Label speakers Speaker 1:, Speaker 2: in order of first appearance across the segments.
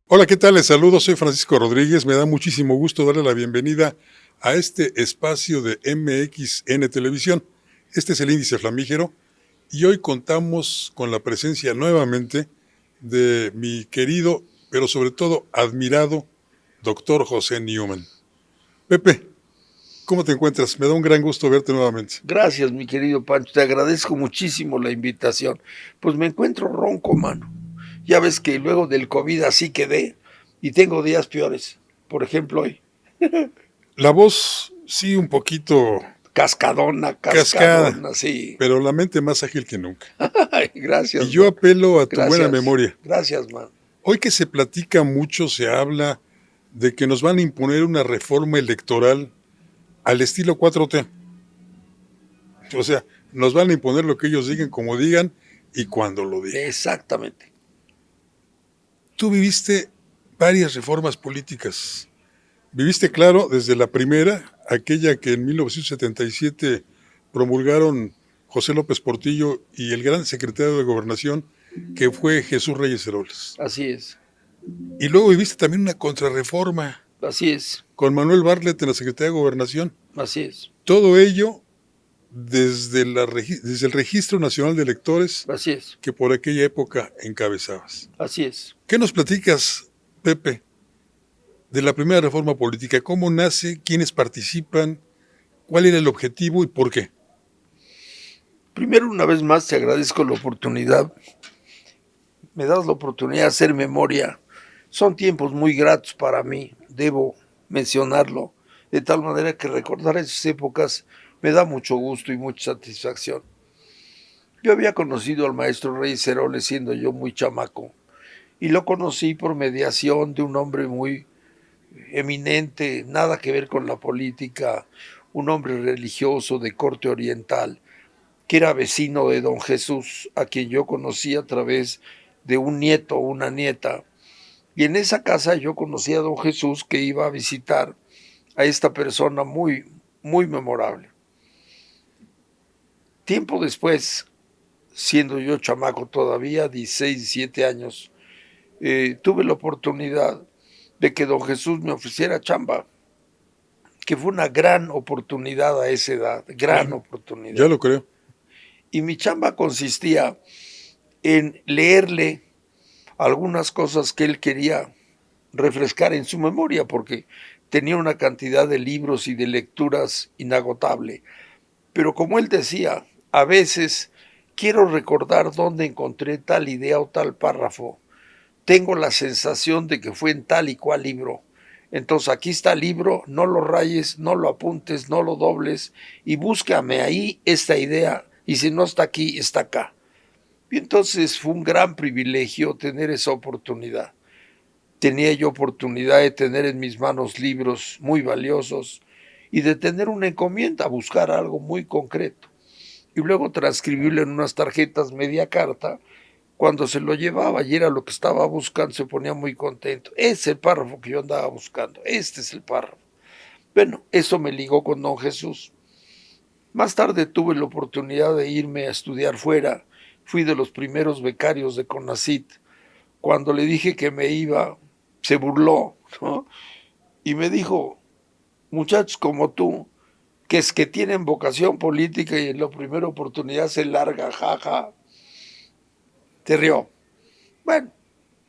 Speaker 1: Hola, ¿qué tal? Les saludo, soy Francisco Rodríguez. Me da muchísimo gusto darle la bienvenida a este espacio de MXN Televisión. Este es el Índice Flamígero y hoy contamos con la presencia nuevamente de mi querido, pero sobre todo admirado, doctor José Newman. Pepe, ¿cómo te encuentras? Me da un gran gusto verte nuevamente.
Speaker 2: Gracias, mi querido Pancho. Te agradezco muchísimo la invitación. Pues me encuentro ronco, mano. Ya ves que luego del COVID así quedé y tengo días peores. Por ejemplo, hoy.
Speaker 1: La voz sí un poquito
Speaker 2: Cascadona,
Speaker 1: cascada,
Speaker 2: cascadona, sí.
Speaker 1: pero la mente más ágil que nunca.
Speaker 2: Ay,
Speaker 1: Y
Speaker 2: gracias,
Speaker 1: yo
Speaker 2: man.
Speaker 1: apelo a tu buena
Speaker 2: Gracias.
Speaker 1: memoria.
Speaker 2: Gracias, man.
Speaker 1: Hoy que se platica mucho, se habla de que nos van a imponer una reforma electoral al estilo 4T. O sea, nos van a imponer lo que ellos digan, como digan y cuando lo digan.
Speaker 2: Exactamente.
Speaker 1: Tú viviste varias reformas políticas. Viviste, claro, desde la primera, aquella que en 1977 promulgaron José López Portillo y el gran secretario de Gobernación, que fue Jesús Reyes Heroles.
Speaker 2: Así es.
Speaker 1: Y luego viviste también una contrarreforma
Speaker 2: Así es.
Speaker 1: con Manuel Bartlett en la Secretaría de Gobernación.
Speaker 2: Así es.
Speaker 1: Todo ello desde el Registro Nacional de Electores
Speaker 2: Así es.
Speaker 1: que por aquella época encabezabas.
Speaker 2: Así es.
Speaker 1: ¿Qué nos platicas, Pepe, de la primera reforma política? ¿Cómo nace? ¿Quiénes participan? ¿Cuál era el objetivo y por qué?
Speaker 2: Primero, una vez más, te agradezco la oportunidad. Me das la oportunidad de hacer memoria. Son tiempos muy gratos para mí, debo mencionarlo, de tal manera que recordar esas épocas me da mucho gusto y mucha satisfacción. Yo había conocido al maestro Reyes Heroles siendo yo muy chamaco, y lo conocí por mediación de un hombre muy eminente, nada que ver con la política, un hombre religioso de corte oriental, que era vecino de don Jesús, a quien yo conocí a través de un nieto o una nieta. Y en esa casa yo conocí a don Jesús, que iba a visitar a esta persona muy, muy memorable. Tiempo después, siendo yo chamaco todavía, 16, 17 años, tuve la oportunidad de que don Jesús me ofreciera chamba, que fue una gran oportunidad a esa edad, gran
Speaker 1: Ya
Speaker 2: oportunidad.
Speaker 1: lo creo.
Speaker 2: Y mi chamba consistía en leerle algunas cosas que él quería refrescar en su memoria, porque tenía una cantidad de libros y de lecturas inagotable. Pero como él decía, a veces quiero recordar dónde encontré tal idea o tal párrafo. Tengo la sensación de que fue en tal y cual libro. Entonces aquí está el libro, no lo rayes, no lo apuntes, no lo dobles y búscame ahí esta idea y si no está aquí, está acá. Y entonces fue un gran privilegio tener esa oportunidad. Tenía yo oportunidad de tener en mis manos libros muy valiosos y de tener una encomienda, buscar algo muy concreto y luego transcribirlo en unas tarjetas media carta. Cuando se lo llevaba y era lo que estaba buscando, se ponía muy contento. Ese es el párrafo que yo andaba buscando, este es el párrafo. Bueno, eso me ligó con don Jesús. Más tarde tuve la oportunidad de irme a estudiar fuera. Fui de los primeros becarios de CONACYT. Cuando le dije que me iba, se burló, ¿no? Y me dijo, muchachos como tú, que es que tienen vocación política y en la primera oportunidad se larga, jaja, te rió. Bueno,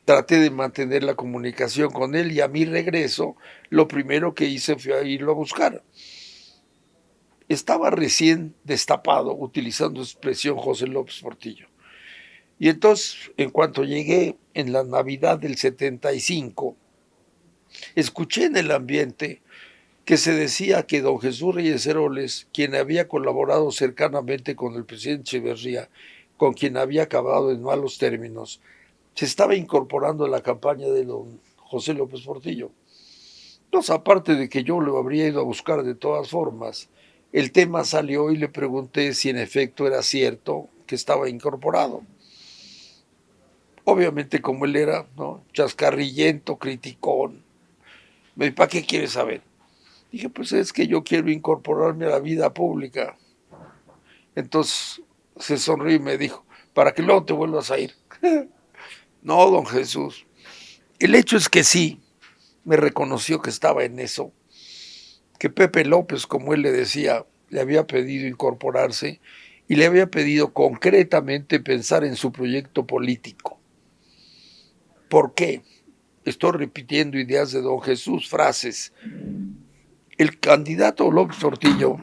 Speaker 2: traté de mantener la comunicación con él y a mi regreso lo primero que hice fue irlo a buscar. Estaba recién destapado, utilizando expresión José López Portillo. Y entonces, en cuanto llegué en la Navidad del 75, escuché en el ambiente que se decía que don Jesús Reyes Heroles, quien había colaborado cercanamente con el presidente Echeverría, con quien había acabado en malos términos, se estaba incorporando a la campaña de don José López Portillo. Entonces, aparte de que yo lo habría ido a buscar de todas formas, el tema salió y le pregunté si en efecto era cierto que estaba incorporado. Obviamente, como él era, ¿no?, chascarrillento, criticón, me dijo, ¿para qué quieres saber? Dije, pues es que yo quiero incorporarme a la vida pública. Entonces se sonrió y me dijo, para que luego te vuelvas a ir. No, don Jesús, El hecho es que sí, me reconoció que estaba en eso, que Pepe López, como él le decía, le había pedido incorporarse y le había pedido concretamente pensar en su proyecto político. ¿Por qué? Estoy repitiendo ideas de don Jesús, frases. El candidato López Portillo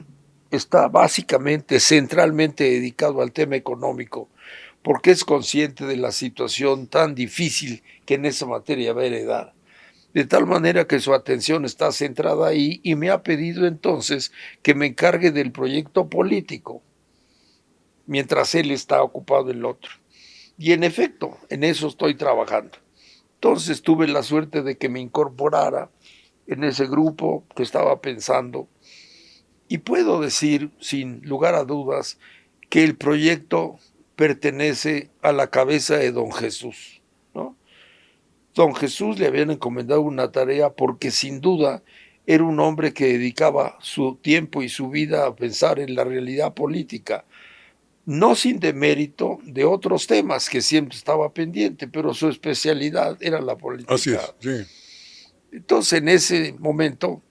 Speaker 2: está básicamente, centralmente dedicado al tema económico, porque es consciente de la situación tan difícil que en esa materia va a heredar. De tal manera que su atención está centrada ahí y me ha pedido entonces que me encargue del proyecto político, mientras él está ocupado en lo otro. Y en efecto, en eso estoy trabajando. Entonces tuve la suerte de que me incorporara en ese grupo que estaba pensando. Y puedo decir, sin lugar a dudas, que el proyecto pertenece a la cabeza de don Jesús, ¿no? Don Jesús le habían encomendado una tarea porque sin duda era un hombre que dedicaba su tiempo y su vida a pensar en la realidad política, no sin demérito de otros temas que siempre estaba pendiente, pero su especialidad era la política.
Speaker 1: Así es, sí.
Speaker 2: Entonces, en ese momento,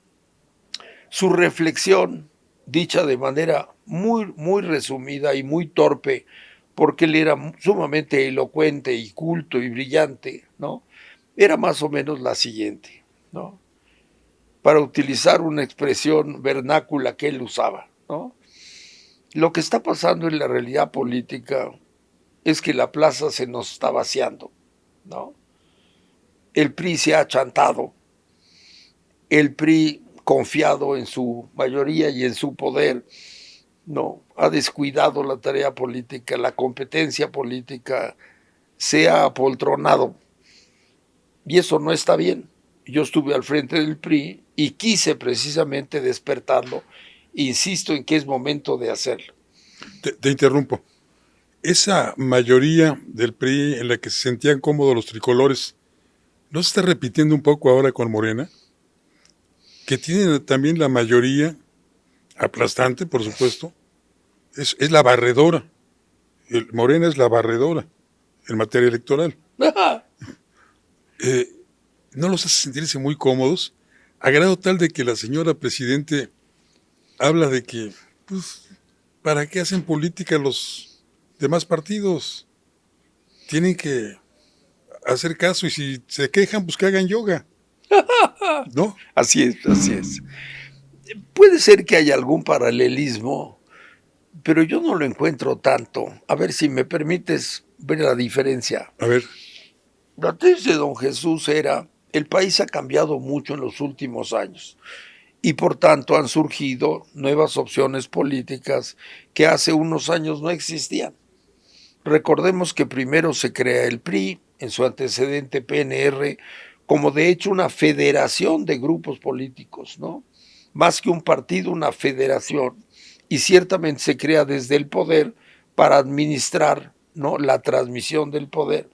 Speaker 2: su reflexión, dicha de manera muy resumida y muy torpe, porque él era sumamente elocuente y culto y brillante, ¿no? Era más o menos la siguiente, ¿no? Para utilizar una expresión vernácula que él usaba, ¿no? Lo que está pasando en la realidad política es que la plaza se nos está vaciando, ¿no? El PRI se ha achantado, el PRI confiado en su mayoría y en su poder, no, ha descuidado la tarea política, la competencia política se ha apoltronado y eso no está bien. Yo estuve al frente del PRI y quise precisamente despertarlo. Insisto en que es momento de hacerlo.
Speaker 1: Te interrumpo. Esa mayoría del PRI en la que se sentían cómodos los tricolores, ¿no se está repitiendo un poco ahora con Morena? Que tienen también la mayoría, aplastante, por supuesto, es la barredora. Morena es la barredora en materia electoral. No los hace sentirse muy cómodos, a grado tal de que la señora presidente habla de que, pues, ¿para qué hacen política los demás partidos? Tienen que hacer caso y si se quejan, pues que hagan yoga. ¿No?
Speaker 2: Así es, así es. Puede ser que haya algún paralelismo, pero yo no lo encuentro tanto. A ver si me permites ver la diferencia.
Speaker 1: A ver.
Speaker 2: La tesis de don Jesús era, el país ha cambiado mucho en los últimos años y por tanto han surgido nuevas opciones políticas que hace unos años no existían. Recordemos que primero se crea el PRI, en su antecedente PNR, como de hecho una federación de grupos políticos, ¿no? Más que un partido, una federación. Y ciertamente se crea desde el poder para administrar, ¿no?, la transmisión del poder.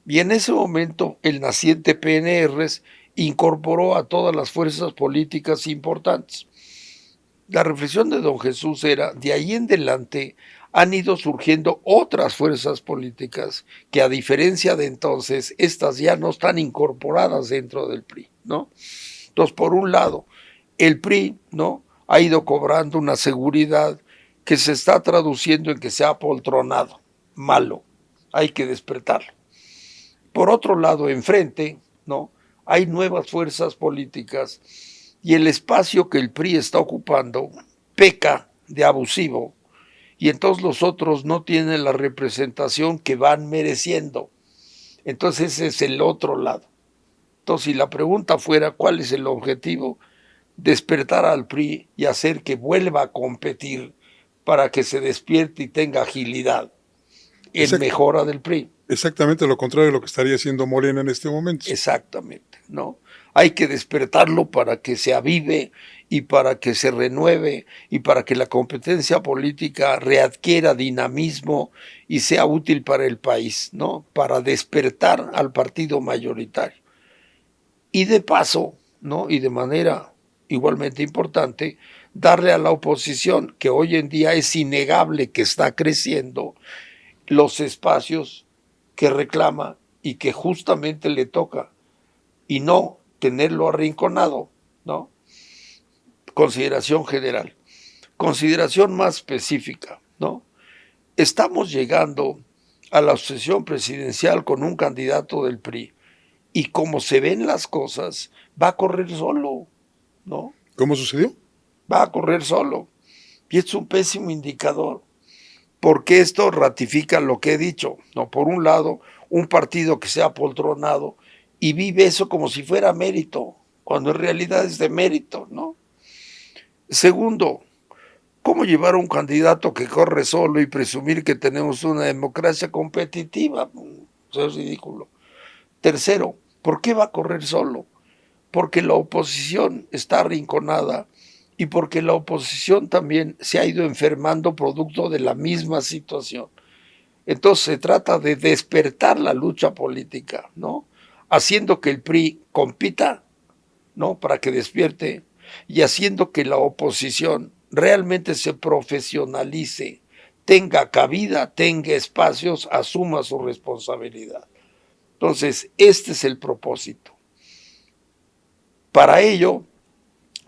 Speaker 2: Y en ese momento el naciente PNR incorporó a todas las fuerzas políticas importantes. La reflexión de don Jesús era, de ahí en adelante han ido surgiendo otras fuerzas políticas que a diferencia de entonces, estas ya no están incorporadas dentro del PRI, ¿no? Entonces, por un lado, el PRI, ¿no?, ha ido cobrando una seguridad que se está traduciendo en que se ha apoltronado. Malo, hay que despertarlo. Por otro lado, enfrente, ¿no?, hay nuevas fuerzas políticas y el espacio que el PRI está ocupando peca de abusivo y entonces los otros no tienen la representación que van mereciendo. Entonces ese es el otro lado. Entonces, si la pregunta fuera ¿cuál es el objetivo? Despertar al PRI y hacer que vuelva a competir para que se despierte y tenga agilidad en mejora del PRI.
Speaker 1: Exactamente lo contrario de lo que estaría haciendo Morena en este momento.
Speaker 2: Exactamente, ¿no? Hay que despertarlo para que se avive y para que se renueve y para que la competencia política readquiera dinamismo y sea útil para el país, ¿no? Para despertar al partido mayoritario. Y de paso, ¿no?, y de manera igualmente importante, darle a la oposición, que hoy en día es innegable que está creciendo, los espacios que reclama y que justamente le toca, y no tenerlo arrinconado, ¿no? Consideración general. Consideración más específica, ¿no? Estamos llegando a la sucesión presidencial con un candidato del PRI y como se ven las cosas, va a correr solo, ¿no?
Speaker 1: ¿Cómo sucedió?
Speaker 2: Va a correr solo. Y es un pésimo indicador, porque esto ratifica lo que he dicho, ¿no? Por un lado, un partido que se ha apoltronado y vive eso como si fuera mérito, cuando en realidad es de mérito, ¿no? Segundo, ¿cómo llevar a un candidato que corre solo y presumir que tenemos una democracia competitiva? Eso es ridículo. Tercero, ¿por qué va a correr solo? Porque la oposición está arrinconada y porque la oposición también se ha ido enfermando producto de la misma situación. Entonces se trata de despertar la lucha política, ¿no? Haciendo que el PRI compita, ¿no? Para que despierte y haciendo que la oposición realmente se profesionalice, tenga cabida, tenga espacios, asuma su responsabilidad. Entonces, este es el propósito. Para ello,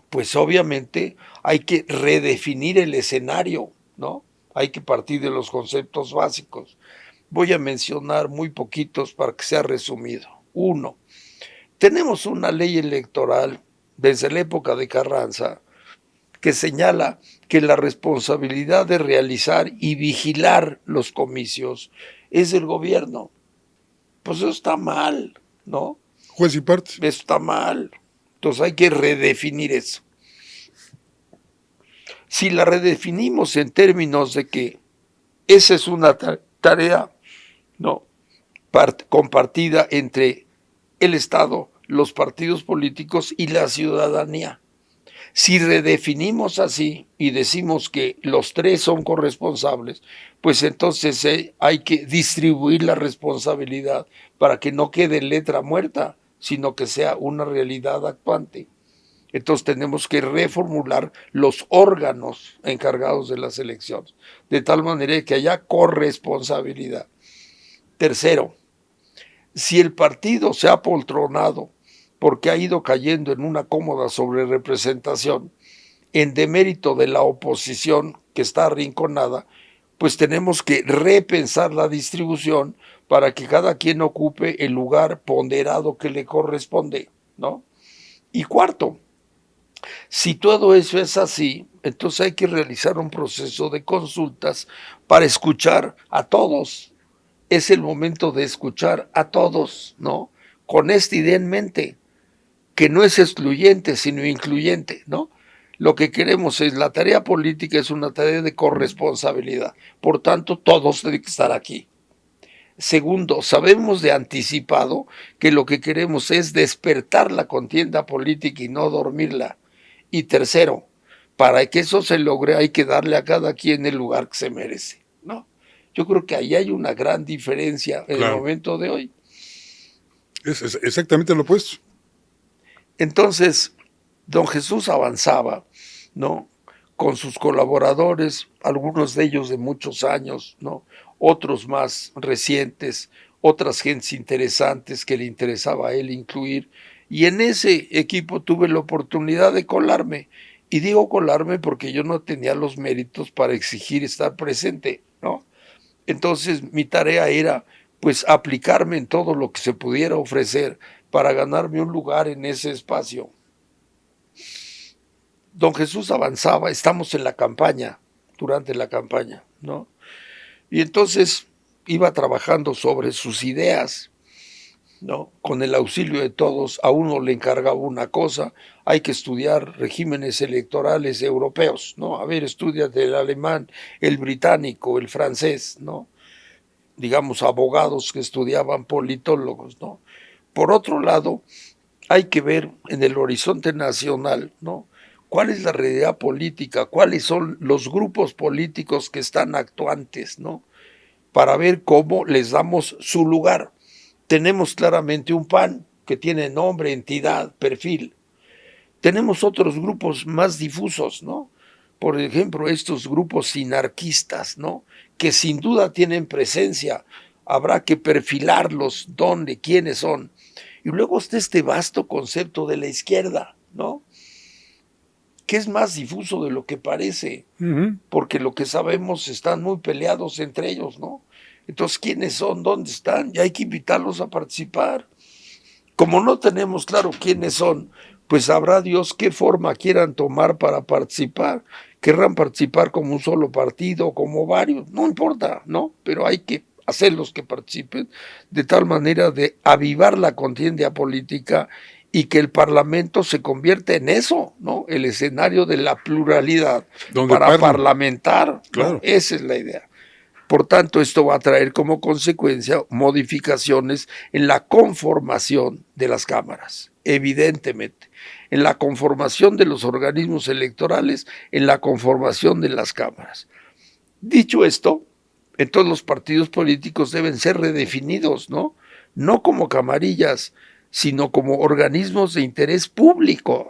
Speaker 2: pues obviamente hay que redefinir el escenario, ¿no? Hay que partir de los conceptos básicos. Voy a mencionar muy poquitos para que sea resumido. Uno, tenemos una ley electoral desde la época de Carranza que señala que la responsabilidad de realizar y vigilar los comicios es del gobierno. Pues eso está mal, ¿no?
Speaker 1: Juez y parte.
Speaker 2: Eso está mal. Entonces hay que redefinir eso. Si la redefinimos en términos de que esa es una tarea, ¿no?, compartida entre el Estado, los partidos políticos y la ciudadanía. Si redefinimos así y decimos que los tres son corresponsables, pues entonces hay que distribuir la responsabilidad para que no quede en letra muerta, sino que sea una realidad actuante. Entonces tenemos que reformular los órganos encargados de las elecciones, de tal manera que haya corresponsabilidad. Tercero, si el partido se ha apoltronado porque ha ido cayendo en una cómoda sobrerepresentación, en demérito de la oposición que está arrinconada, pues tenemos que repensar la distribución para que cada quien ocupe el lugar ponderado que le corresponde, ¿no? Y cuarto, si todo eso es así, entonces hay que realizar un proceso de consultas para escuchar a todos. Es el momento de escuchar a todos, ¿no? Con esta idea en mente, que no es excluyente, sino incluyente, ¿no? Lo que queremos es, la tarea política es una tarea de corresponsabilidad. Por tanto, todos tienen que estar aquí. Segundo, sabemos de anticipado que lo que queremos es despertar la contienda política y no dormirla. Y tercero, para que eso se logre hay que darle a cada quien el lugar que se merece, ¿no? Yo creo que ahí hay una gran diferencia en el momento de hoy.
Speaker 1: Es exactamente lo opuesto.
Speaker 2: Entonces, don Jesús avanzaba, ¿no?, con sus colaboradores, algunos de ellos de muchos años, ¿no?, otros más recientes, otras gentes interesantes que le interesaba a él incluir, y en ese equipo tuve la oportunidad de colarme, y digo colarme porque yo no tenía los méritos para exigir estar presente, ¿no? Entonces mi tarea era, pues, aplicarme en todo lo que se pudiera ofrecer para ganarme un lugar en ese espacio. Don Jesús avanzaba, estamos en la campaña, durante la campaña, ¿no? Y entonces iba trabajando sobre sus ideas, ¿no? Con el auxilio de todos, a uno le encargaba una cosa, hay que estudiar regímenes electorales europeos, ¿no? A ver, estudiate el alemán, el británico, el francés, ¿no? Digamos, abogados que estudiaban, politólogos, ¿no? Por otro lado, hay que ver en el horizonte nacional, ¿no?, cuál es la realidad política, cuáles son los grupos políticos que están actuantes, ¿no?, para ver cómo les damos su lugar. Tenemos claramente un PAN que tiene nombre, entidad, perfil. Tenemos otros grupos más difusos, ¿no? Por ejemplo, estos grupos sinarquistas, ¿no?, que sin duda tienen presencia. habrá que perfilarlos, dónde, quiénes son. Y luego está este vasto concepto de la izquierda, ¿no? Que es más difuso de lo que parece, porque lo que sabemos están muy peleados entre ellos, ¿no? Entonces, ¿quiénes son? ¿Dónde están? Y hay que invitarlos a participar. Como no tenemos claro quiénes son, pues sabrá Dios qué forma quieran tomar para participar. Querrán participar como un solo partido, como varios, no importa, ¿no? Pero hay que hacerlos que participen de tal manera de avivar la contienda política y que el Parlamento se convierta en eso, ¿no? El escenario de la pluralidad para parlamentar, ¿no?
Speaker 1: Claro.
Speaker 2: Esa es la idea. Por tanto, esto va a traer como consecuencia modificaciones en la conformación de las cámaras, evidentemente, en la conformación de los organismos electorales, en la conformación de las cámaras. Dicho esto, entonces los partidos políticos deben ser redefinidos, ¿no? No como camarillas, sino como organismos de interés público,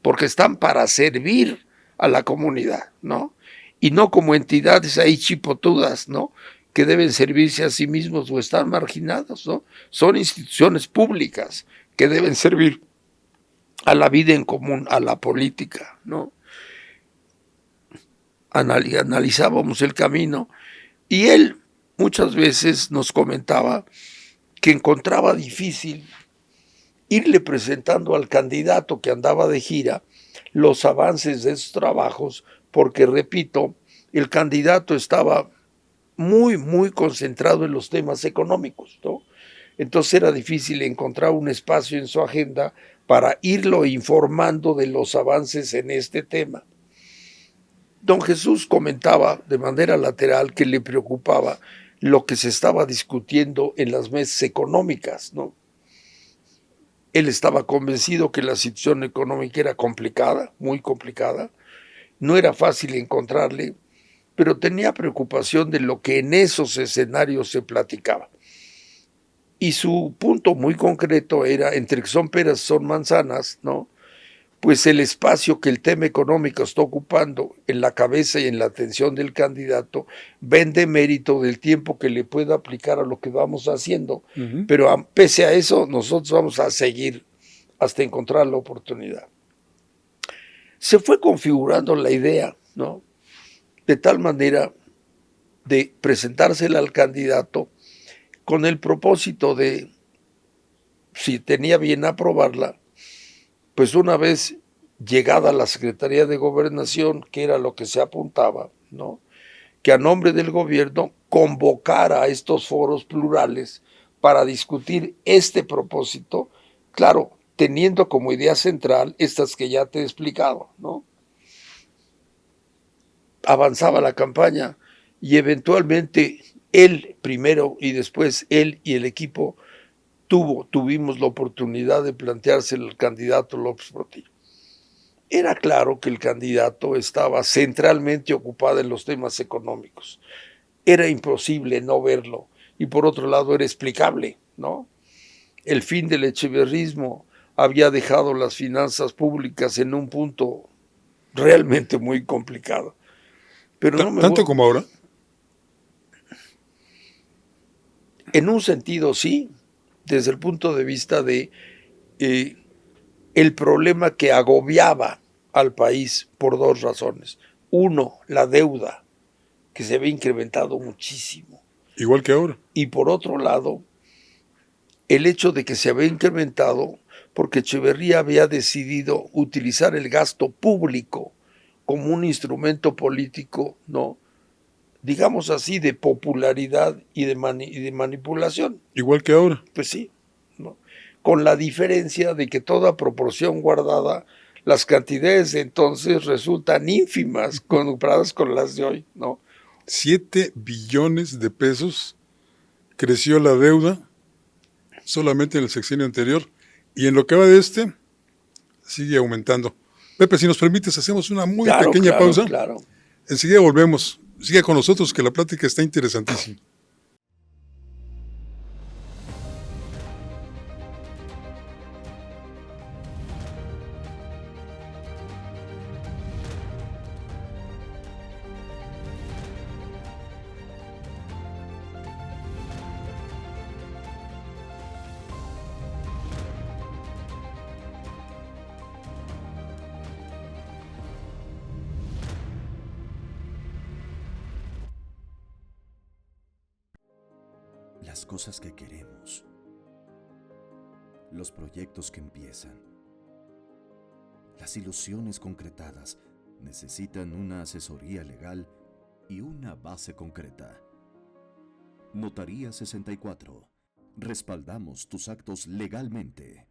Speaker 2: porque están para servir a la comunidad, ¿no? Y no como entidades ahí chipotudas, ¿no? Que deben servirse a sí mismos o están marginados, ¿no? Son instituciones públicas que deben servir a la vida en común, a la política, ¿no? Analizábamos el camino y él muchas veces nos comentaba que encontraba difícil irle presentando al candidato que andaba de gira los avances de esos trabajos, porque, repito, el candidato estaba muy concentrado en los temas económicos, ¿no? Entonces era difícil encontrar un espacio en su agenda para irlo informando de los avances en este tema. Don Jesús comentaba de manera lateral que le preocupaba lo que se estaba discutiendo en las mesas económicas, ¿no? Él estaba convencido que la situación económica era complicada, muy complicada, no era fácil encontrarle, pero tenía preocupación de lo que en esos escenarios se platicaba. Y su punto muy concreto era, entre que son peras son manzanas, ¿no? Pues el espacio que el tema económico está ocupando en la cabeza y en la atención del candidato vende mérito del tiempo que le pueda aplicar a lo que vamos haciendo. Pero pese a eso, nosotros vamos a seguir hasta encontrar la oportunidad. Se fue configurando la idea, ¿no? De tal manera de presentársela al candidato con el propósito de, si tenía bien aprobarla, pues una vez llegada a la Secretaría de Gobernación, que era lo que se apuntaba, ¿no? Que a nombre del gobierno convocara a estos foros plurales para discutir este propósito, claro, teniendo como idea central estas que ya te he explicado, ¿no? Avanzaba la campaña y eventualmente él primero y después él y el equipo tuvimos la oportunidad de planteárselo al candidato López Portillo. Era claro que el candidato estaba centralmente ocupado en los temas económicos. Era imposible no verlo y por otro lado era explicable, ¿no? El fin del echeverrismo había dejado las finanzas públicas en un punto realmente muy complicado. Pero no
Speaker 1: ¿Tanto como ahora?
Speaker 2: En un sentido sí, desde el punto de vista de el problema que agobiaba al país por dos razones. Uno, la deuda, que se había incrementado muchísimo.
Speaker 1: Igual que ahora.
Speaker 2: Y por otro lado, el hecho de que se había incrementado porque Echeverría había decidido utilizar el gasto público como un instrumento político, ¿no? Digamos así, de popularidad y de manipulación.
Speaker 1: Igual que ahora.
Speaker 2: Pues sí, ¿no? Con la diferencia de que toda proporción guardada, las cantidades de entonces resultan ínfimas comparadas con las de hoy, ¿no?
Speaker 1: 7 billones de pesos creció la deuda solamente en el sexenio anterior y en lo que va de este sigue aumentando. Pepe, si nos permites, hacemos una muy pequeña pausa.
Speaker 2: Claro.
Speaker 1: Enseguida volvemos. Sigue con nosotros que la plática está interesantísima.
Speaker 3: las cosas que queremos, los proyectos que empiezan, las ilusiones concretadas necesitan una asesoría legal y una base concreta. Notaría 64. Respaldamos tus actos legalmente.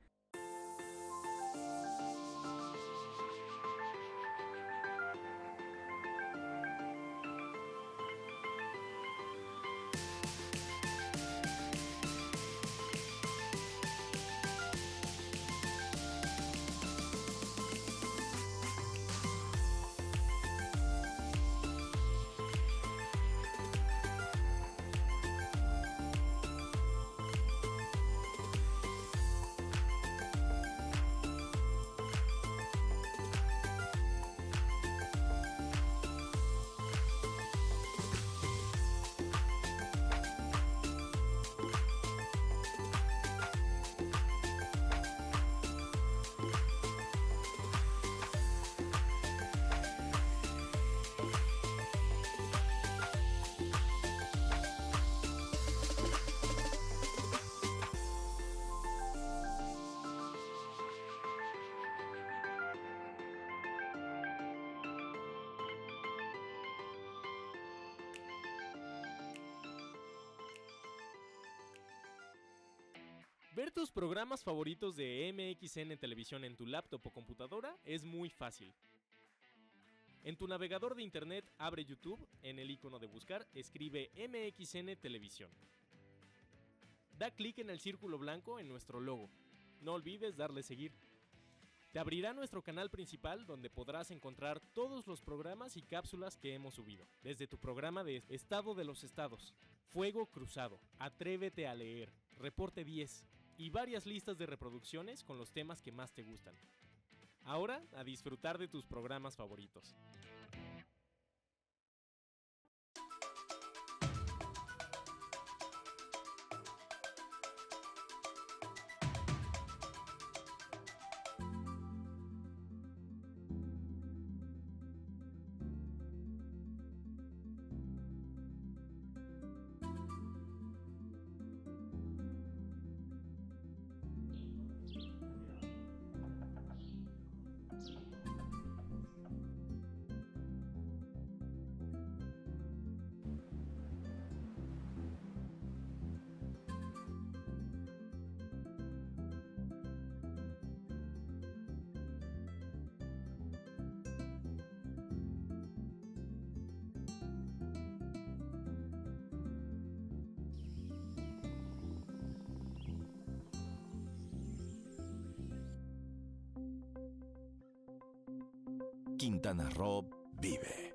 Speaker 4: Ver tus programas favoritos de MXN Televisión en tu laptop o computadora es muy fácil. En tu navegador de internet abre YouTube, en el icono de buscar escribe MXN Televisión. Da clic en el círculo blanco en nuestro logo. No olvides darle seguir. Te abrirá nuestro canal principal donde podrás encontrar todos los programas y cápsulas que hemos subido. Desde tu programa de Estado de los Estados, Fuego Cruzado, Atrévete a Leer, Reporte 10 y varias listas de reproducciones con los temas que más te gustan. Ahora, a disfrutar de tus programas favoritos.
Speaker 3: Quintana Roo vive.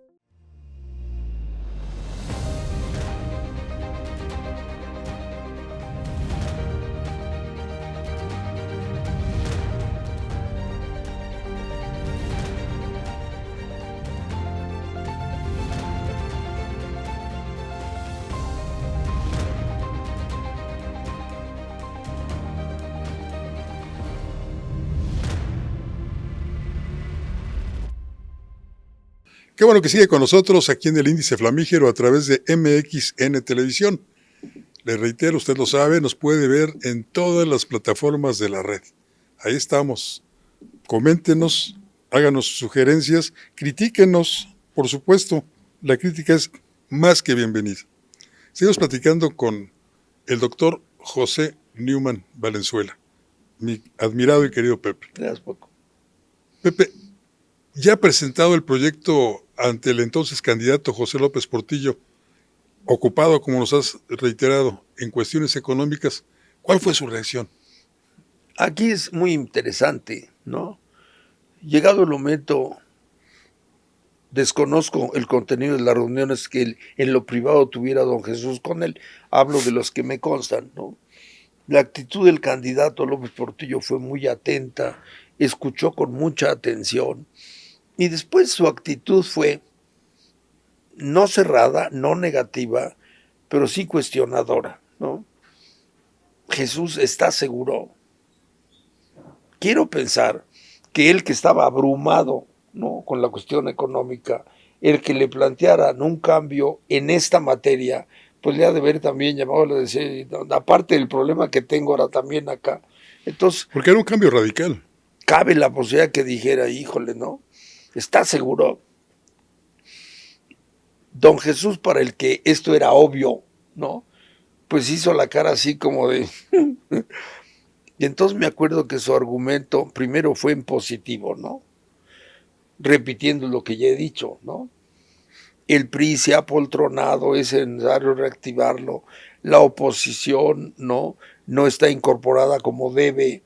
Speaker 1: Qué bueno que sigue con nosotros aquí en el Índice Flamígero a través de MXN Televisión. Le reitero, usted lo sabe, nos puede ver en todas las plataformas de la red. Ahí estamos. Coméntenos, háganos sugerencias, critíquenos, por supuesto. La crítica es más que bienvenida. Seguimos platicando con el doctor José Newman Valenzuela, mi admirado y querido Pepe.
Speaker 2: Gracias, Paco.
Speaker 1: Pepe, ya ha presentado el proyecto ante el entonces candidato José López Portillo, ocupado, como nos has reiterado, en cuestiones económicas. ¿Cuál fue su reacción?
Speaker 2: Aquí es muy interesante, ¿no? Llegado el momento, desconozco el contenido de las reuniones que en lo privado tuviera don Jesús con él. Hablo de los que me constan, ¿no? La actitud del candidato López Portillo fue muy atenta, escuchó con mucha atención. Y después su actitud fue no cerrada, no negativa, pero sí cuestionadora, ¿no? Jesús está seguro. Quiero pensar que él, que estaba abrumado, ¿no?, con la cuestión económica, el que le plantearan un cambio en esta materia, pues le ha de haber también llamado, le decía, aparte del problema que tengo ahora también acá. Entonces,
Speaker 1: Porque era un cambio radical.
Speaker 2: cabe la posibilidad que dijera, híjole, ¿no? ¿Estás seguro? Don Jesús, para el que esto era obvio, ¿no? Pues hizo la cara así como de... Y entonces me acuerdo que su argumento primero fue en positivo, ¿no? Repitiendo lo que ya he dicho, ¿no? El PRI se ha poltronado, es necesario reactivarlo, la oposición no está incorporada como debe,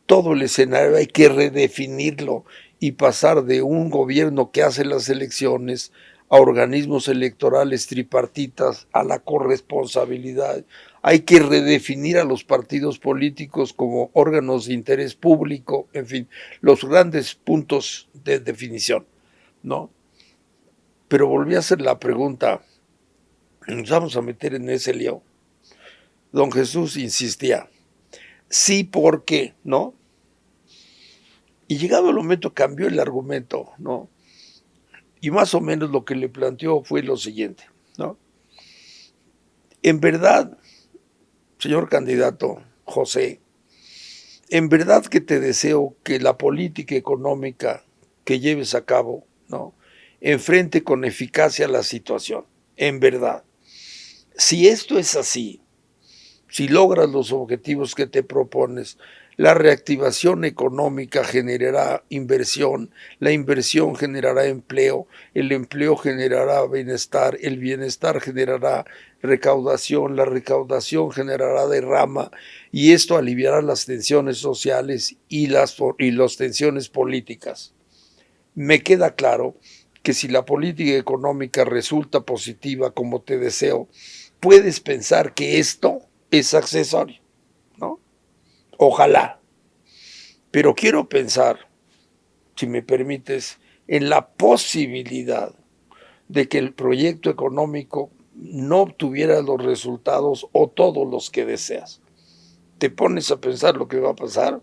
Speaker 2: todo el escenario hay que redefinirlo y pasar de un gobierno que hace las elecciones a organismos electorales tripartitas, a la corresponsabilidad. Hay que redefinir a los partidos políticos como órganos de interés público, en fin, los grandes puntos de definición, ¿no? Pero volví a hacer la pregunta, nos vamos a meter en ese lío. Don Jesús insistía, sí, ¿por qué? ¿No? Y llegado el momento cambió el argumento, ¿no? Y más o menos lo que le planteó fue lo siguiente, ¿no? En verdad, señor candidato José, en verdad que te deseo que la política económica que lleves a cabo, ¿no?, enfrente con eficacia la situación, en verdad. Si esto es así, si logras los objetivos que te propones, la reactivación económica generará inversión, la inversión generará empleo, el empleo generará bienestar, el bienestar generará recaudación, la recaudación generará derrama y esto aliviará las tensiones sociales y las tensiones políticas. Me queda claro que si la política económica resulta positiva como te deseo, puedes pensar que esto es accesorio, ¿no? Ojalá. Pero quiero pensar, si me permites, en la posibilidad de que el proyecto económico no obtuviera los resultados o todos los que deseas. ¿Te pones a pensar lo que va a pasar?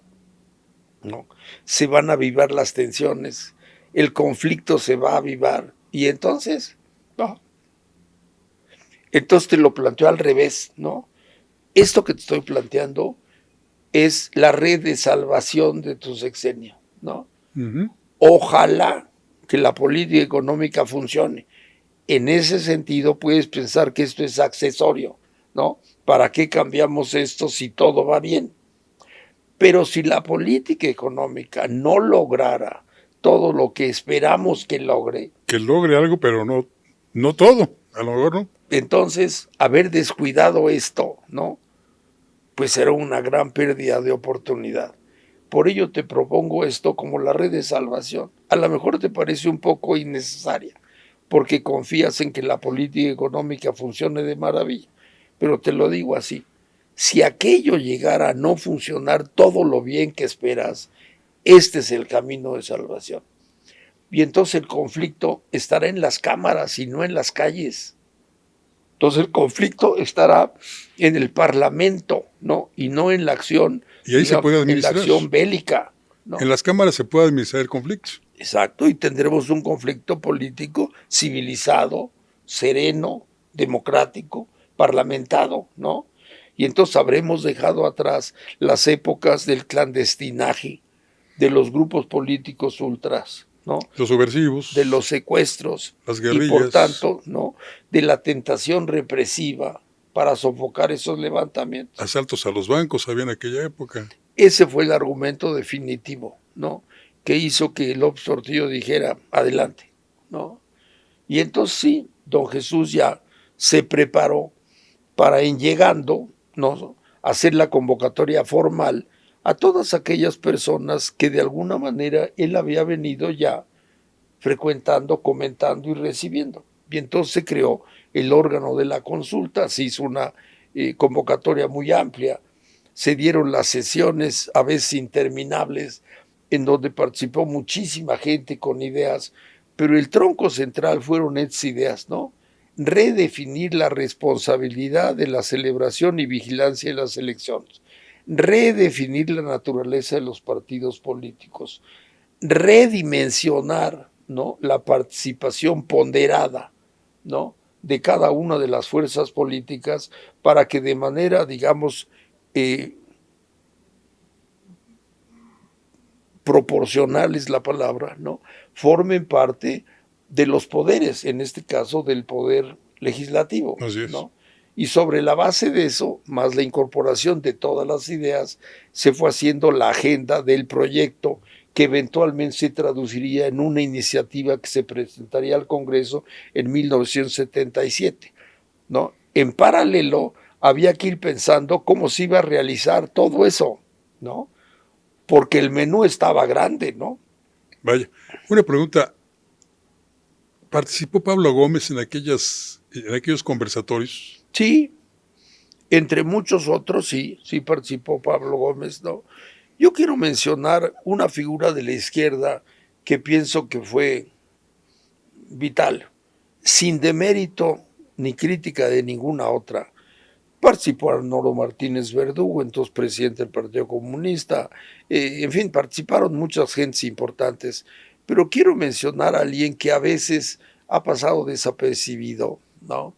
Speaker 2: No. Se van a avivar las tensiones, el conflicto se va a avivar y entonces, no. Entonces te lo planteo al revés, ¿no? Esto que te estoy planteando es la red de salvación de tu sexenio, ¿no? Ojalá que la política económica funcione. En ese sentido puedes pensar que esto es accesorio, ¿no? ¿Para qué cambiamos esto si todo va bien? Pero si la política económica no lograra todo lo que esperamos que logre.
Speaker 1: Que logre algo, pero no todo, a lo mejor no.
Speaker 2: Entonces, haber descuidado esto, ¿no?, pues será una gran pérdida de oportunidad. Por ello te propongo esto como la red de salvación. A lo mejor te parece un poco innecesaria, porque confías en que la política económica funcione de maravilla. Pero te lo digo así, si aquello llegara a no funcionar todo lo bien que esperas, este es el camino de salvación. Y entonces el conflicto estará en las cámaras y no en las calles. Entonces el conflicto estará en el Parlamento, ¿no?, y no en la acción,
Speaker 1: y ahí se puede administrar.
Speaker 2: En la acción bélica, ¿no?
Speaker 1: En las cámaras se puede administrar el conflicto.
Speaker 2: Exacto, y tendremos un conflicto político civilizado, sereno, democrático, parlamentado, ¿no? Y entonces habremos dejado atrás las épocas del clandestinaje, de los grupos políticos ultras, ¿no?,
Speaker 1: los subversivos,
Speaker 2: de los secuestros,
Speaker 1: las guerrillas,
Speaker 2: y por tanto, ¿no?, de la tentación represiva para sofocar esos levantamientos.
Speaker 1: Asaltos a los bancos había en aquella época.
Speaker 2: Ese fue el argumento definitivo, ¿no?, que hizo que López Portillo dijera, adelante, ¿no? Y entonces sí, don Jesús ya se preparó para, en llegando, ¿no?, hacer la convocatoria formal a todas aquellas personas que de alguna manera él había venido ya frecuentando, comentando y recibiendo. Y entonces se creó el órgano de la consulta, se hizo una convocatoria muy amplia, se dieron las sesiones a veces interminables en donde participó muchísima gente con ideas, pero el tronco central fueron estas ideas, ¿no? Redefinir la responsabilidad de la celebración y vigilancia de las elecciones, redefinir la naturaleza de los partidos políticos, redimensionar, ¿no?, la participación ponderada, ¿no?, de cada una de las fuerzas políticas para que de manera, digamos, proporcional es la palabra, ¿no?, formen parte de los poderes, en este caso del poder legislativo.
Speaker 1: Así es.
Speaker 2: ¿No? Y sobre la base de eso, más la incorporación de todas las ideas, se fue haciendo la agenda del proyecto que eventualmente se traduciría en una iniciativa que se presentaría al Congreso en 1977. ¿No? En paralelo, había que ir pensando cómo se iba a realizar todo eso, ¿no? Porque el menú estaba grande, ¿no?
Speaker 1: Vaya, una pregunta. ¿Participó Pablo Gómez en aquellos conversatorios?
Speaker 2: Sí, entre muchos otros, sí participó Pablo Gómez, ¿no? Yo quiero mencionar una figura de la izquierda que pienso que fue vital, sin demérito ni crítica de ninguna otra. Participó Arnoldo Martínez Verdugo, entonces presidente del Partido Comunista, en fin, participaron muchas gentes importantes, pero quiero mencionar a alguien que a veces ha pasado desapercibido, ¿no?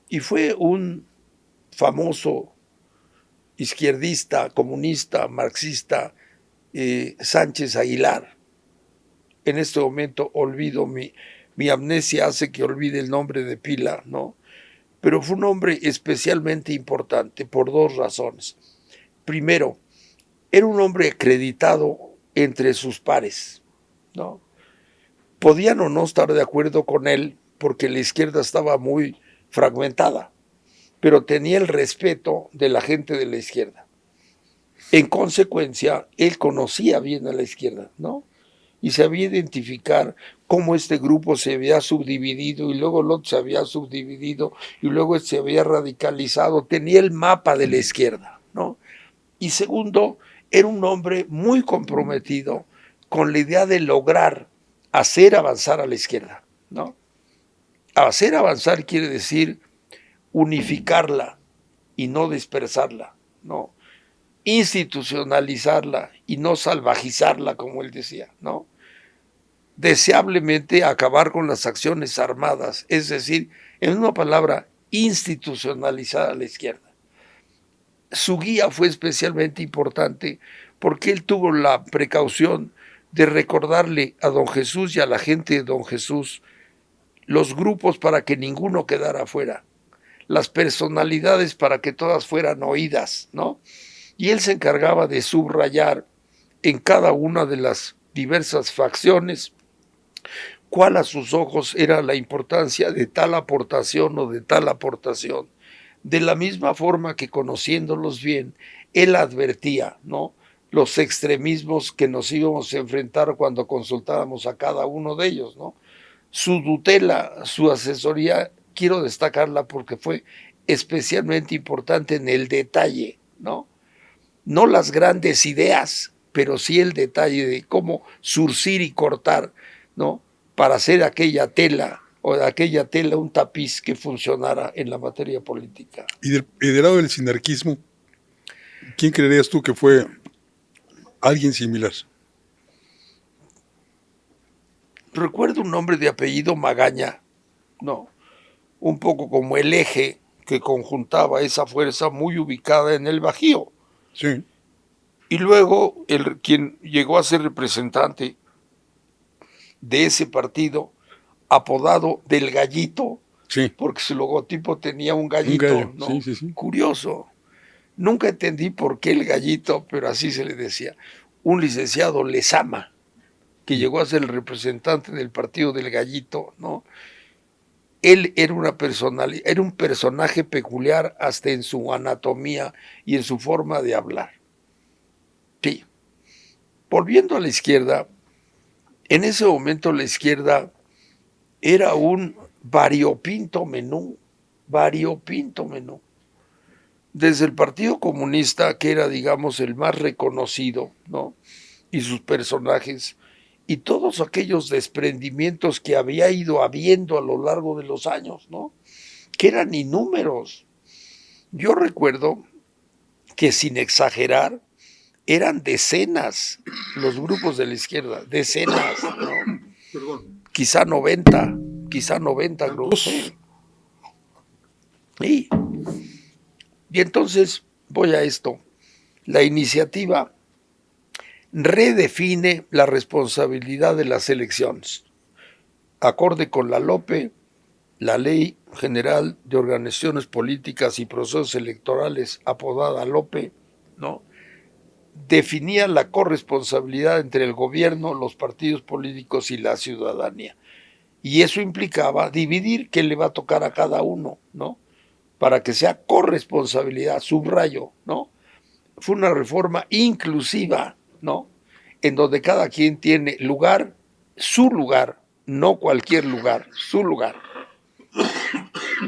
Speaker 2: Y fue un famoso izquierdista, comunista, marxista, Sánchez Aguilar. En este momento olvido, mi amnesia hace que olvide el nombre de pila, ¿no? Pero fue un hombre especialmente importante por dos razones. Primero, era un hombre acreditado entre sus pares, ¿no? Podían o no estar de acuerdo con él porque la izquierda estaba muy fragmentada, pero tenía el respeto de la gente de la izquierda. En consecuencia, él conocía bien a la izquierda, ¿no? Y sabía identificar cómo este grupo se había subdividido y luego el otro se había subdividido y luego se había radicalizado. Tenía el mapa de la izquierda, ¿no? Y segundo, era un hombre muy comprometido con la idea de lograr hacer avanzar a la izquierda, ¿no? Hacer avanzar quiere decir unificarla y no dispersarla, ¿no? Institucionalizarla y no salvajizarla, como él decía, ¿no? Deseablemente acabar con las acciones armadas, es decir, en una palabra, institucionalizar a la izquierda. Su guía fue especialmente importante porque él tuvo la precaución de recordarle a don Jesús y a la gente de don Jesús los grupos para que ninguno quedara afuera, las personalidades para que todas fueran oídas, ¿no? Y él se encargaba de subrayar en cada una de las diversas facciones cuál a sus ojos era la importancia de tal aportación o de tal aportación. De la misma forma que conociéndolos bien, él advertía, ¿no?, los extremismos que nos íbamos a enfrentar cuando consultáramos a cada uno de ellos, ¿no? Su tutela, su asesoría, quiero destacarla porque fue especialmente importante en el detalle, ¿no? No las grandes ideas, pero sí el detalle de cómo zurcir y cortar, ¿no?, para hacer aquella tela o de aquella tela un tapiz que funcionara en la materia política.
Speaker 1: Y del lado del sinarquismo, ¿quién creerías tú que fue alguien similar?
Speaker 2: Recuerdo un nombre de apellido Magaña, ¿no?, un poco como el eje que conjuntaba esa fuerza muy ubicada en el Bajío.
Speaker 1: Sí.
Speaker 2: Y luego quien llegó a ser representante de ese partido, apodado del Gallito,
Speaker 1: Sí.
Speaker 2: porque su logotipo tenía un gallito,
Speaker 1: Un gallo,
Speaker 2: ¿no?
Speaker 1: sí.
Speaker 2: Curioso. Nunca entendí por qué el Gallito, pero así se le decía. Un licenciado Lezama, que llegó a ser el representante del partido del Gallito, ¿no? Él era era un personaje peculiar hasta en su anatomía y en su forma de hablar. Sí. Volviendo a la izquierda, en ese momento la izquierda era un variopinto menú. Desde el Partido Comunista, que era, digamos, el más reconocido, ¿no?, y sus personajes, y todos aquellos desprendimientos que había ido habiendo a lo largo de los años, ¿no?, que eran inúmeros. Yo recuerdo que, sin exagerar, eran decenas los grupos de la izquierda, decenas, ¿no?
Speaker 1: Perdón.
Speaker 2: Quizá 90 grupos.
Speaker 1: ¿Tantos?
Speaker 2: Y entonces voy a esto. La iniciativa redefine la responsabilidad de las elecciones, acorde con la LOPE, la Ley General de Organizaciones Políticas y Procesos Electorales, apodada LOPE, ¿no? Definía la corresponsabilidad entre el gobierno, los partidos políticos y la ciudadanía. Y eso implicaba dividir qué le va a tocar a cada uno, ¿no? Para que sea corresponsabilidad, subrayo, ¿no? Fue una reforma inclusiva, ¿no? En donde cada quien tiene lugar, su lugar, no cualquier lugar, su lugar.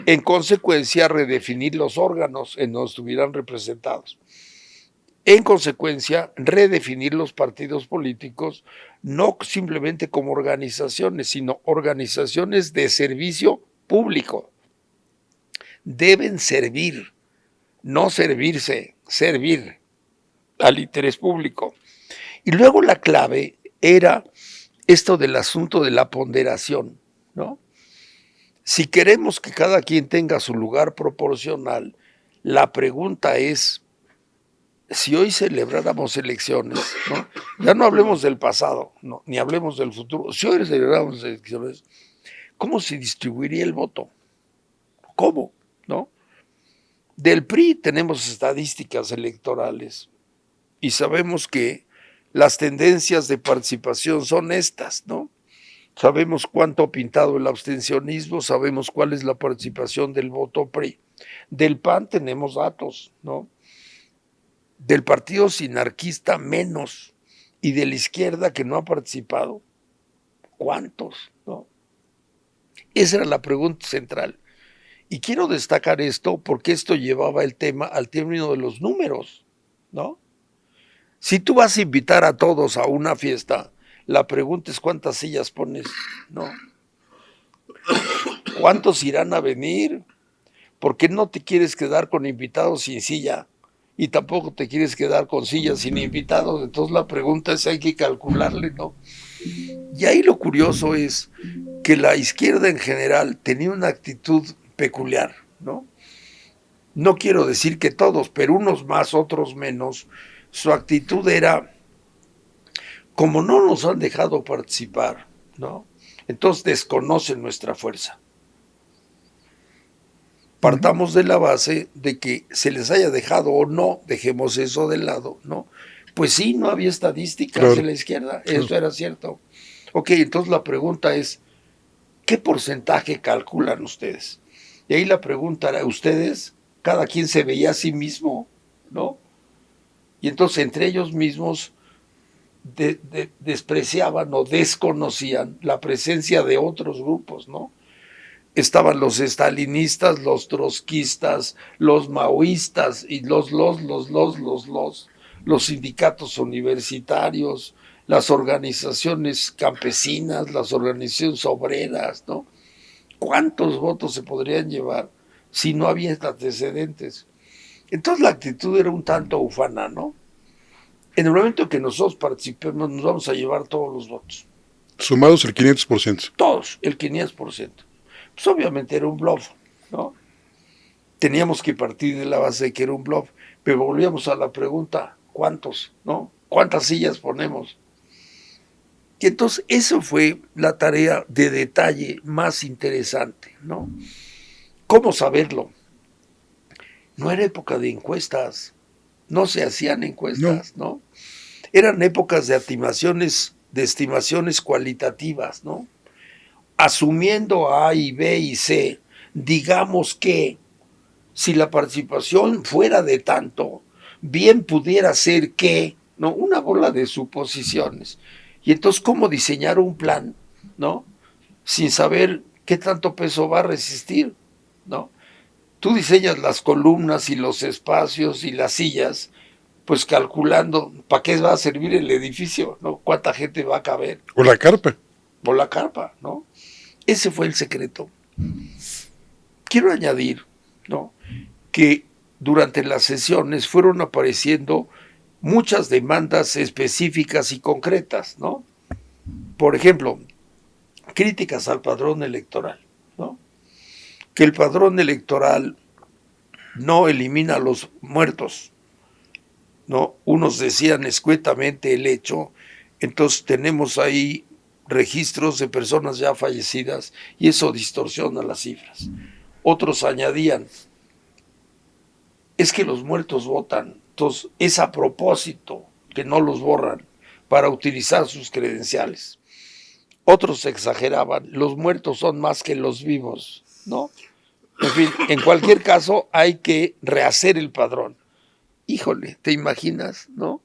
Speaker 2: En consecuencia, redefinir los órganos en donde estuvieran representados. En consecuencia, redefinir los partidos políticos, no simplemente como organizaciones, sino organizaciones de servicio público. Deben servir, no servirse, servir al interés público. Y luego la clave era esto del asunto de la ponderación, ¿no? Si queremos que cada quien tenga su lugar proporcional, la pregunta es, si hoy celebráramos elecciones, ¿no? Ya no hablemos del pasado, ¿no? Ni hablemos del futuro, si hoy celebráramos elecciones, ¿cómo se distribuiría el voto? ¿Cómo? ¿No? Del PRI tenemos estadísticas electorales y sabemos que las tendencias de participación son estas, ¿no? Sabemos cuánto ha pintado el abstencionismo, sabemos cuál es la participación del voto PRI. Del PAN tenemos datos, ¿no? Del partido sinarquista menos, y de la izquierda que no ha participado, ¿cuántos? ¿No? Esa era la pregunta central. Y quiero destacar esto porque esto llevaba el tema al término de los números, ¿no? Si tú vas a invitar a todos a una fiesta, la pregunta es cuántas sillas pones, ¿no? ¿Cuántos irán a venir? ¿Por qué no te quieres quedar con invitados sin silla? Y tampoco te quieres quedar con sillas sin invitados. Entonces la pregunta es, hay que calcularle, ¿no? Y ahí lo curioso es que la izquierda en general tenía una actitud peculiar, ¿no? No quiero decir que todos, pero unos más, otros menos. Su actitud era, como no nos han dejado participar, ¿no? Entonces desconocen nuestra fuerza. Partamos de la base de que se les haya dejado o no, dejemos eso de lado, ¿no? Pues sí, no había estadísticas en la izquierda, eso era cierto. Ok, entonces la pregunta es, ¿qué porcentaje calculan ustedes? Y ahí la pregunta era, ¿ustedes? Cada quien se veía a sí mismo, ¿no? Y entonces entre ellos mismos despreciaban o desconocían la presencia de otros grupos, ¿no? Estaban los estalinistas, los trotskistas, los maoístas y los sindicatos universitarios, las organizaciones campesinas, las organizaciones obreras, ¿no? ¿Cuántos votos se podrían llevar si no había antecedentes? Entonces la actitud era un tanto ufana, ¿no? En el momento que nosotros participemos, nos vamos a llevar todos los votos.
Speaker 1: Sumados el 500%.
Speaker 2: Todos, el 500%. Pues obviamente era un bluff, ¿no? Teníamos que partir de la base de que era un bluff, pero volvíamos a la pregunta, ¿cuántos, no? ¿Cuántas sillas ponemos? Y entonces eso fue la tarea de detalle más interesante, ¿no? ¿Cómo saberlo? No era época de encuestas, no se hacían encuestas, ¿no? Eran épocas de estimaciones cualitativas, ¿no? Asumiendo A y B y C, digamos que si la participación fuera de tanto, bien pudiera ser que, ¿no? Una bola de suposiciones. Y entonces, ¿cómo diseñar un plan, ¿no? Sin saber qué tanto peso va a resistir, ¿no? Tú diseñas las columnas y los espacios y las sillas, pues calculando para qué va a servir el edificio, ¿no? ¿Cuánta gente va a caber?
Speaker 1: O la carpa.
Speaker 2: O la carpa, ¿no? Ese fue el secreto. Quiero añadir, ¿no?, que durante las sesiones fueron apareciendo muchas demandas específicas y concretas, ¿no? Por ejemplo, críticas al padrón electoral, ¿no? Que el padrón electoral no elimina a los muertos, ¿no? Unos decían escuetamente el hecho, entonces tenemos ahí registros de personas ya fallecidas y eso distorsiona las cifras. Otros añadían, es que los muertos votan, entonces es a propósito que no los borran para utilizar sus credenciales. Otros exageraban, los muertos son más que los vivos, ¿no? En fin, en cualquier caso hay que rehacer el padrón. Híjole, ¿te imaginas, no?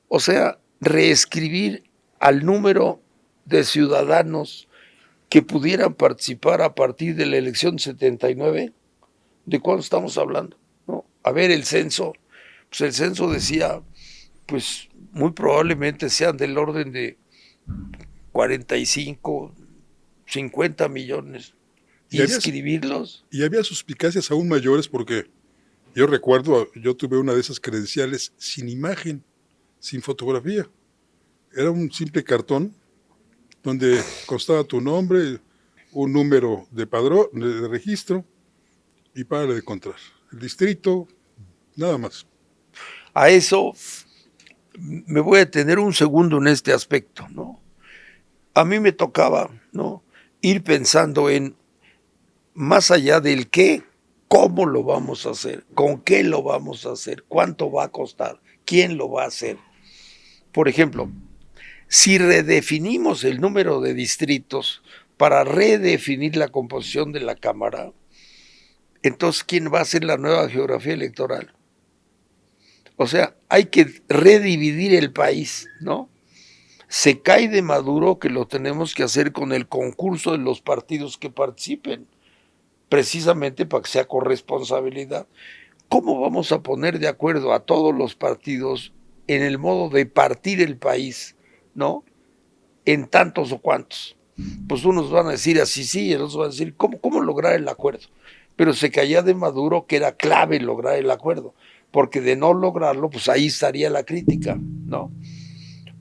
Speaker 2: O sea, reescribir al número de ciudadanos que pudieran participar a partir de la elección 79, ¿de cuándo estamos hablando? ¿No? A ver, el censo, pues el censo decía, pues muy probablemente sean del orden de 45, 50 millones. Inscribirlos.
Speaker 1: Y había suspicacias aún mayores porque yo recuerdo, yo tuve una de esas credenciales sin imagen, sin fotografía. Era un simple cartón donde constaba tu nombre, un número de padrón, de registro y para de contar. El distrito, nada más.
Speaker 2: A eso me voy a detener un segundo en este aspecto, ¿no? A mí me tocaba, ¿no?, ir pensando en, más allá del qué, cómo lo vamos a hacer, con qué lo vamos a hacer, cuánto va a costar, quién lo va a hacer. Por ejemplo, si redefinimos el número de distritos para redefinir la composición de la Cámara, entonces, ¿quién va a hacer la nueva geografía electoral? O sea, hay que redividir el país, ¿no? Se cae de Maduro que lo tenemos que hacer con el concurso de los partidos que participen, precisamente para que sea corresponsabilidad. ¿Cómo vamos a poner de acuerdo a todos los partidos en el modo de partir el país, ¿no?, en tantos o cuantos? Pues unos van a decir así sí, y otros van a decir ¿cómo lograr el acuerdo? Pero se caía de Maduro que era clave lograr el acuerdo, porque de no lograrlo, pues ahí estaría la crítica, ¿no?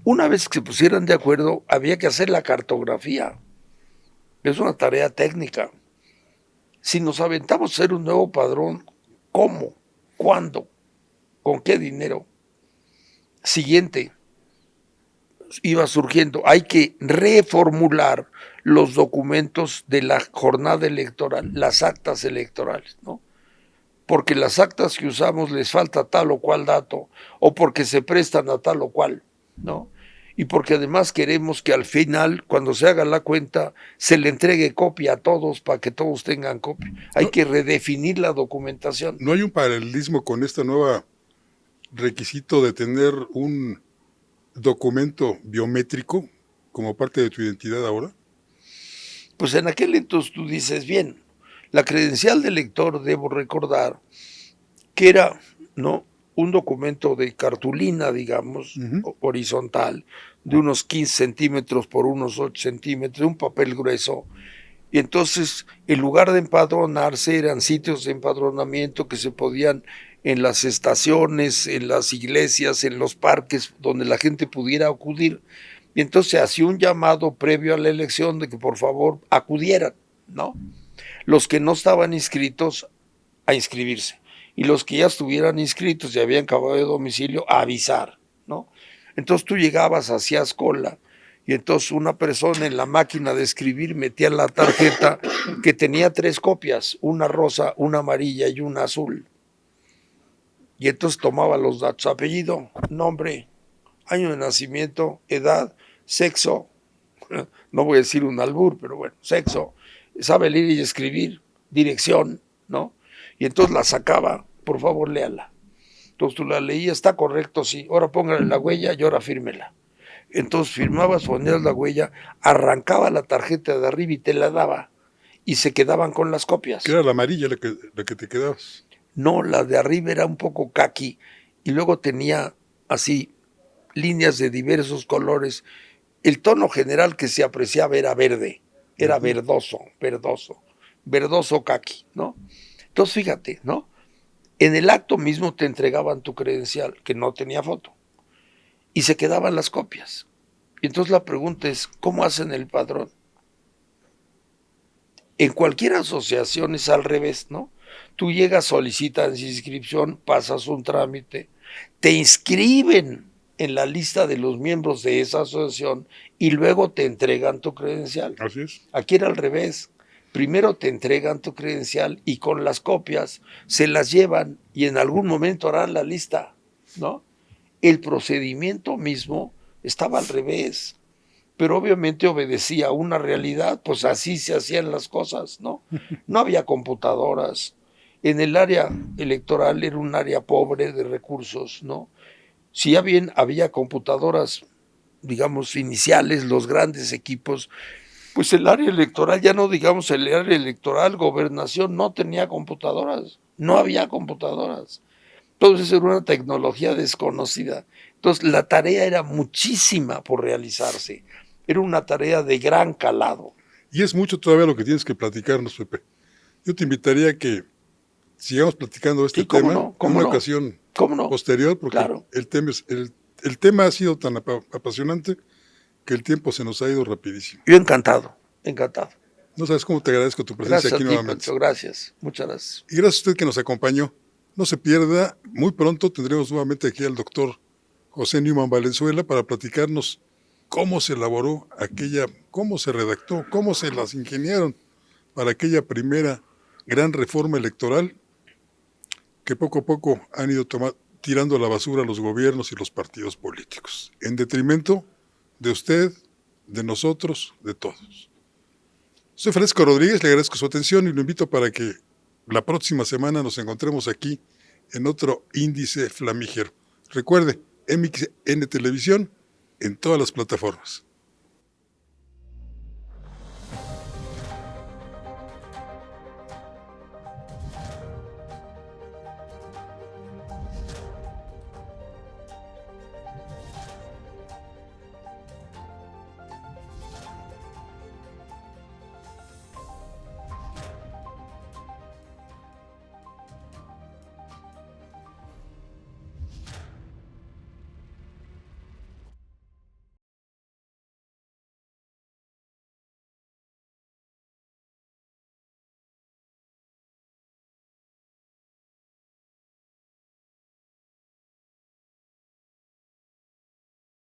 Speaker 2: Una vez que se pusieran de acuerdo, había que hacer la cartografía. Es una tarea técnica. Si nos aventamos a hacer un nuevo padrón, ¿cómo? ¿Cuándo? ¿Con qué dinero? Siguiente, iba surgiendo, hay que reformular los documentos de la jornada electoral, las actas electorales, ¿no? Porque las actas que usamos les falta tal o cual dato, o porque se prestan a tal o cual, ¿no? Y porque además queremos que al final, cuando se haga la cuenta, se le entregue copia a todos para que todos tengan copia. Hay que redefinir la documentación.
Speaker 1: ¿No hay un paralelismo con este nuevo requisito de tener un documento biométrico como parte de tu identidad ahora?
Speaker 2: Pues en aquel entonces tú dices, bien, la credencial de lector, debo recordar, que era, ¿no?, un documento de cartulina, digamos, horizontal, de unos 15 centímetros por unos 8 centímetros, un papel grueso. Y entonces, en lugar de empadronarse, eran sitios de empadronamiento que se podían en las estaciones, en las iglesias, en los parques, donde la gente pudiera acudir. Y entonces se hacía un llamado previo a la elección de que por favor acudieran, ¿no? Los que no estaban inscritos, a inscribirse. Y los que ya estuvieran inscritos y habían acabado de domicilio, a avisar, ¿no? Entonces tú llegabas, hacías cola, y entonces una persona en la máquina de escribir metía la tarjeta que tenía 3 copias, una rosa, una amarilla y una azul. Y entonces tomaba los datos, apellido, nombre, año de nacimiento, edad, sexo, no voy a decir un albur, pero bueno, sexo, sabe leer y escribir, dirección, ¿no? Y entonces la sacaba, por favor léala. Entonces tú la leías, está correcto, sí, ahora póngale la huella y ahora fírmela. Entonces firmabas, ponías la huella, arrancaba la tarjeta de arriba y te la daba, y se quedaban con las copias.
Speaker 1: ¿Qué era la amarilla la que te quedabas?
Speaker 2: No, la de arriba era un poco caqui, y luego tenía así líneas de diversos colores. El tono general que se apreciaba era verde, era verdoso caqui, ¿no? Entonces fíjate, ¿no? En el acto mismo te entregaban tu credencial, que no tenía foto, y se quedaban las copias. Y entonces la pregunta es, ¿cómo hacen el padrón? En cualquier asociación es al revés, ¿no? Tú llegas, solicitas inscripción, pasas un trámite, te inscriben en la lista de los miembros de esa asociación y luego te entregan tu credencial.
Speaker 1: Así es.
Speaker 2: Aquí era al revés. Primero te entregan tu credencial y con las copias se las llevan y en algún momento harán la lista, ¿no? El procedimiento mismo estaba al revés, pero obviamente obedecía a una realidad, pues así se hacían las cosas, ¿no? No había computadoras. En el área electoral era un área pobre de recursos, ¿no? Si ya bien había computadoras, digamos, iniciales, los grandes equipos, pues el área electoral, ya no digamos el área electoral, gobernación, no tenía computadoras, no había computadoras. Entonces era una tecnología desconocida. Entonces la tarea era muchísima por realizarse. Era una tarea de gran calado.
Speaker 1: Y es mucho todavía lo que tienes que platicarnos, Pepe. Yo te invitaría a que sigamos platicando de este
Speaker 2: Sí, ¿cómo
Speaker 1: tema
Speaker 2: no? ¿Cómo
Speaker 1: en una
Speaker 2: no?
Speaker 1: ocasión
Speaker 2: ¿Cómo no?
Speaker 1: posterior, porque
Speaker 2: Claro.
Speaker 1: el tema ha sido tan apasionante que el tiempo se nos ha ido rapidísimo.
Speaker 2: Yo encantado, encantado.
Speaker 1: No sabes cómo te agradezco tu presencia
Speaker 2: Gracias a
Speaker 1: aquí
Speaker 2: ti,
Speaker 1: nuevamente.
Speaker 2: Pancho, gracias. Muchas gracias.
Speaker 1: Y gracias a usted que nos acompañó. No se pierda, muy pronto tendremos nuevamente aquí al doctor José Newman Valenzuela para platicarnos cómo se elaboró cómo se redactó, cómo se las ingeniaron para aquella primera gran reforma electoral que poco a poco han ido tirando a la basura los gobiernos y los partidos políticos, en detrimento de usted, de nosotros, de todos. Soy Francisco Rodríguez, le agradezco su atención y lo invito para que la próxima semana nos encontremos aquí en otro índice flamígero. Recuerde, MXN Televisión en todas las plataformas.